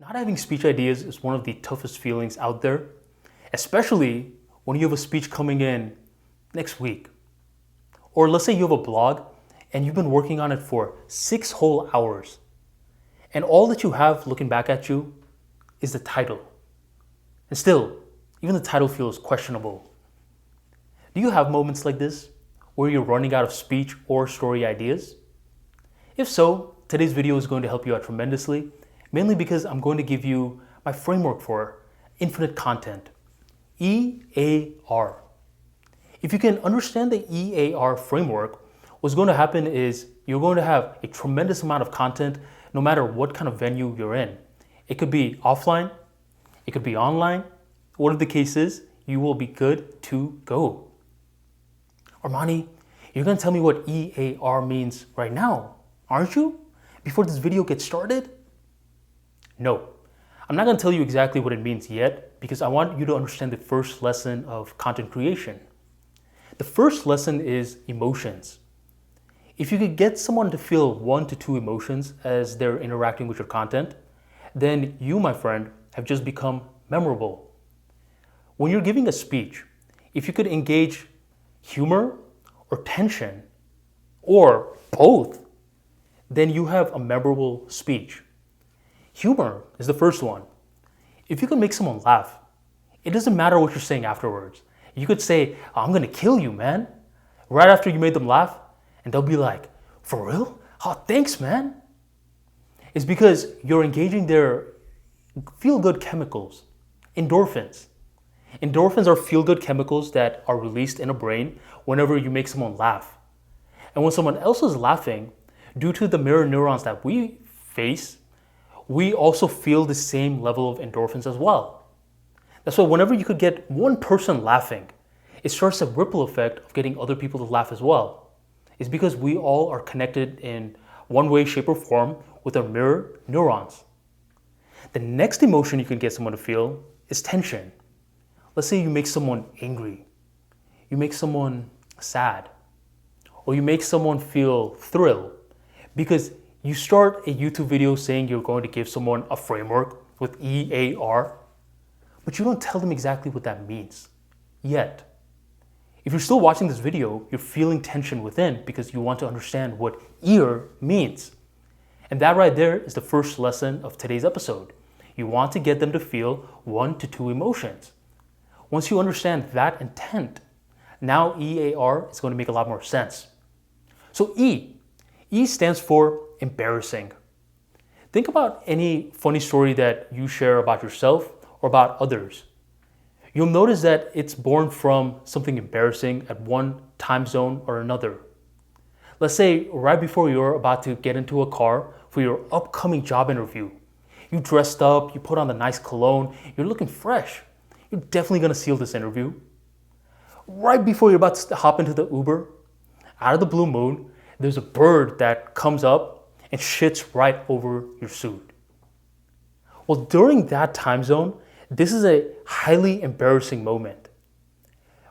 Not having speech ideas is one of the toughest feelings out there, especially when you have a speech coming in next week. Or let's say you have a blog and you've been working on it for 6 whole hours, and all that you have looking back at you is the title. And still, even the title feels questionable. Do you have moments like this where you're running out of speech or story ideas? If so, today's video is going to help you out tremendously, mainly because I'm going to give you my framework for infinite content, E.A.R. If you can understand the E.A.R framework, what's going to happen is you're going to have a tremendous amount of content no matter what kind of venue you're in. It could be offline, it could be online. Whatever the case is, you will be good to go. Armani, you're going to tell me what E.A.R means right now, aren't you? Before this video gets started? No, I'm not going to tell you exactly what it means yet because I want you to understand the first lesson of content creation. The first lesson is emotions. If you could get someone to feel 1 to 2 emotions as they're interacting with your content, then you, my friend, have just become memorable. When you're giving a speech, if you could engage humor or tension or both, then you have a memorable speech. Humor is the first one. If you can make someone laugh, it doesn't matter what you're saying afterwards. You could say, I'm gonna kill you, man, right after you made them laugh, and they'll be like, for real? Oh, thanks, man. It's because you're engaging their feel-good chemicals, endorphins. Endorphins are feel-good chemicals that are released in a brain whenever you make someone laugh. And when someone else is laughing, due to the mirror neurons that we face, we also feel the same level of endorphins as well. That's why whenever you could get one person laughing, it starts a ripple effect of getting other people to laugh as well. It's because we all are connected in one way, shape, or form with our mirror neurons. The next emotion you can get someone to feel is tension. Let's say you make someone angry, you make someone sad, or you make someone feel thrill because you start a YouTube video saying you're going to give someone a framework with E.A.R, but you don't tell them exactly what that means yet. If you're still watching this video, you're feeling tension within because you want to understand what E.A.R means. And that right there is the first lesson of today's episode. You want to get them to feel 1 to 2 emotions. Once you understand that intent, now E.A.R is going to make a lot more sense. So E stands for embarrassing. Think about any funny story that you share about yourself or about others. You'll notice that it's born from something embarrassing at one time zone or another. Let's say right before you're about to get into a car for your upcoming job interview. You dressed up, you put on the nice cologne, you're looking fresh. You're definitely gonna seal this interview. Right before you're about to hop into the Uber, out of the blue moon, there's a bird that comes up and shits right over your suit. Well, during that time zone, this is a highly embarrassing moment.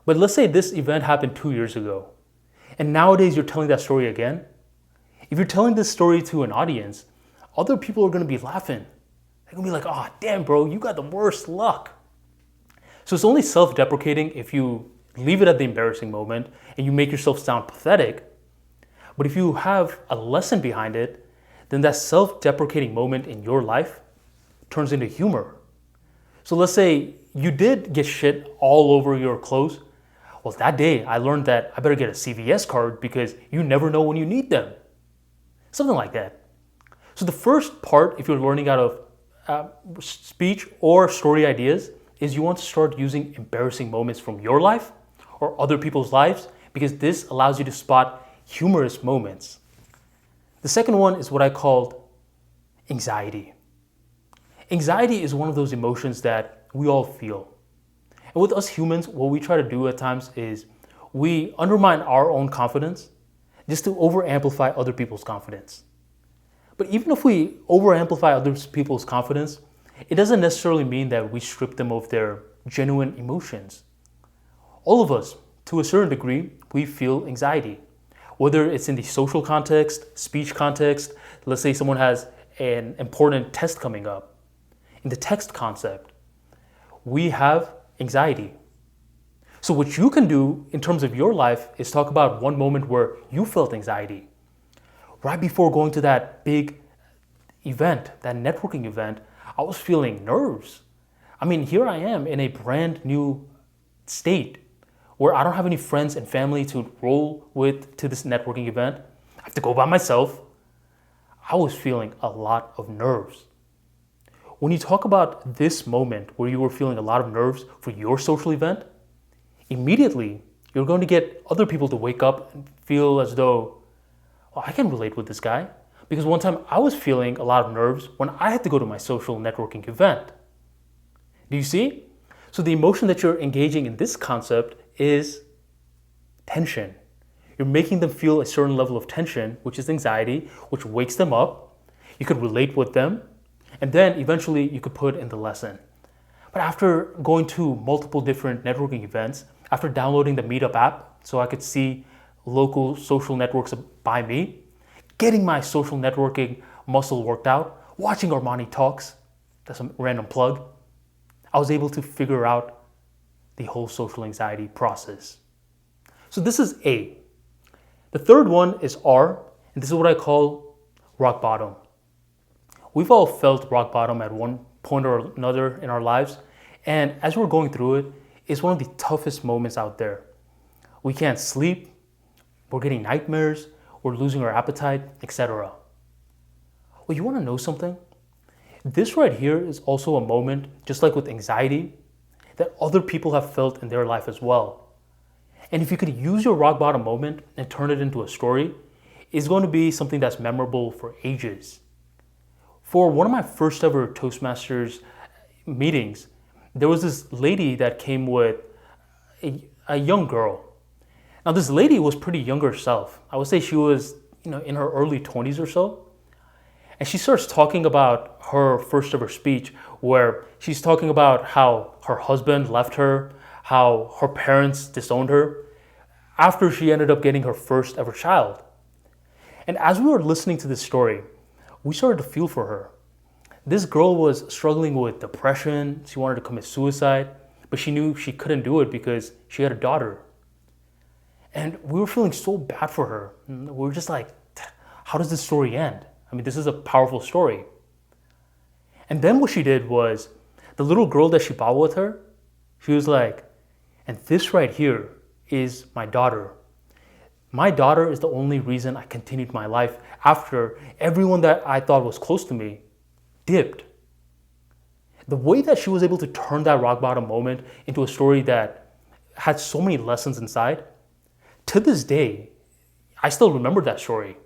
But let's say this event happened 2 years ago, and nowadays you're telling that story again. If you're telling this story to an audience, other people are gonna be laughing. They're gonna be like, oh, damn, bro, you got the worst luck. So it's only self-deprecating if you leave it at the embarrassing moment and you make yourself sound pathetic. But if you have a lesson behind it, then that self-deprecating moment in your life turns into humor. So let's say you did get shit all over your clothes. Well, that day I learned that I better get a CVS card because you never know when you need them. Something like that. So the first part, if you're learning out of speech or story ideas, is you want to start using embarrassing moments from your life or other people's lives because this allows you to spot humorous moments. The second one is what I called anxiety. Anxiety is one of those emotions that we all feel. And with us humans, what we try to do at times is we undermine our own confidence just to over-amplify other people's confidence. But even if we over-amplify other people's confidence, it doesn't necessarily mean that we strip them of their genuine emotions. All of us, to a certain degree, we feel anxiety. Whether it's in the social context, speech context, let's say someone has an important test coming up. in the text concept, we have anxiety. So what you can do in terms of your life is talk about one moment where you felt anxiety. Right before going to that big event, that networking event, I was feeling nerves. I mean, here I am in a brand new state where I don't have any friends and family to roll with to this networking event. I have to go by myself. I was feeling a lot of nerves. When you talk about this moment where you were feeling a lot of nerves for your social event, immediately you're going to get other people to wake up and feel as though, well, I can relate with this guy. Because one time I was feeling a lot of nerves when I had to go to my social networking event. Do you see? So the emotion that you're engaging in this concept is tension. You're making them feel a certain level of tension, which is anxiety, which wakes them up. You could relate with them, and then eventually you could put in the lesson. But after going to multiple different networking events, after downloading the Meetup app so I could see local social networks by me, getting my social networking muscle worked out, watching ArmaniTalks, that's a random plug, I was able to figure out the whole social anxiety process. So this is A. The third one is R, and this is what I call rock bottom. We've all felt rock bottom at one point or another in our lives, and as we're going through it, it's one of the toughest moments out there. We can't sleep, we're getting nightmares, we're losing our appetite, etc. Well, you want to know something? This right here is also a moment, just like with anxiety, that other people have felt in their life as well. And if you could use your rock bottom moment and turn it into a story, it's going to be something that's memorable for ages. For one of my first ever Toastmasters meetings, there was this lady that came with a young girl. Now this lady was pretty young herself. I would say she was, in her early 20s or so. And she starts talking about her first ever speech where she's talking about how her husband left her, how her parents disowned her after she ended up getting her first ever child. And as we were listening to this story, we started to feel for her. This girl was struggling with depression. She wanted to commit suicide, but she knew she couldn't do it because she had a daughter. And we were feeling so bad for her. We were just like, how does this story end? I mean, this is a powerful story. And then what she did was, the little girl that she brought with her, she was like, and this right here is my daughter. My daughter is the only reason I continued my life after everyone that I thought was close to me dipped. The way that she was able to turn that rock bottom moment into a story that had so many lessons inside, to this day, I still remember that story.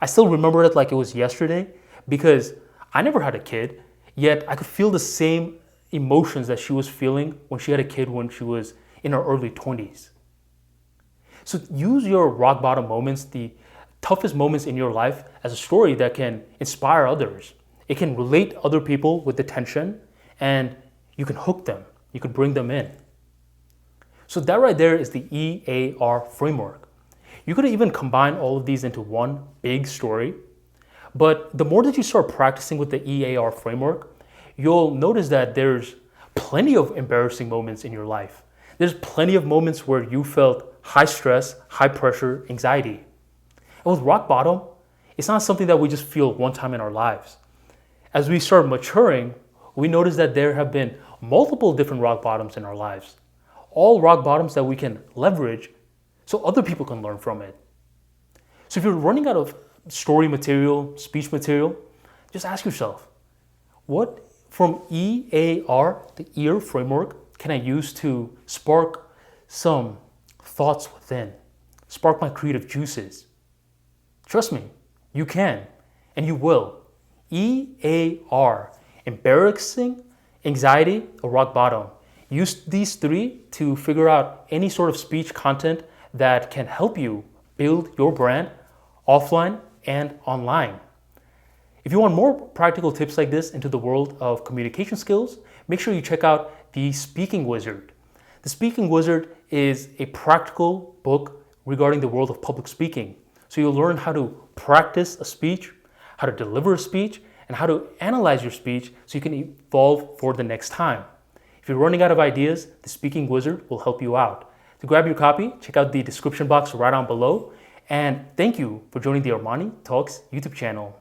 I still remember it like it was yesterday because I never had a kid, yet I could feel the same emotions that she was feeling when she had a kid when she was in her early 20s. So use your rock bottom moments, the toughest moments in your life, as a story that can inspire others. It can relate other people with the tension, and you can hook them. You can bring them in. So that right there is the E.A.R framework. You could even combine all of these into one big story. But the more that you start practicing with the E.A.R framework, you'll notice that there's plenty of embarrassing moments in your life. There's plenty of moments where you felt high stress, high pressure, anxiety. And with rock bottom, it's not something that we just feel one time in our lives. As we start maturing, we notice that there have been multiple different rock bottoms in our lives. All rock bottoms that we can leverage so other people can learn from it. So if you're running out of story material, speech material, just ask yourself, what from E.A.R, the E.A.R framework, can I use to spark some thoughts within, spark my creative juices? Trust me, you can, and you will. E.A.R, embarrassing, anxiety, or rock bottom. Use these three to figure out any sort of speech content that can help you build your brand offline and online. If you want more practical tips like this into the world of communication skills, make sure you check out The Speaking Wizard. The Speaking Wizard is a practical book regarding the world of public speaking. So you'll learn how to practice a speech, how to deliver a speech, and how to analyze your speech so you can evolve for the next time. If you're running out of ideas, the Speaking Wizard will help you out. To grab your copy, check out the description box right down below. And thank you for joining the Armani Talks YouTube channel.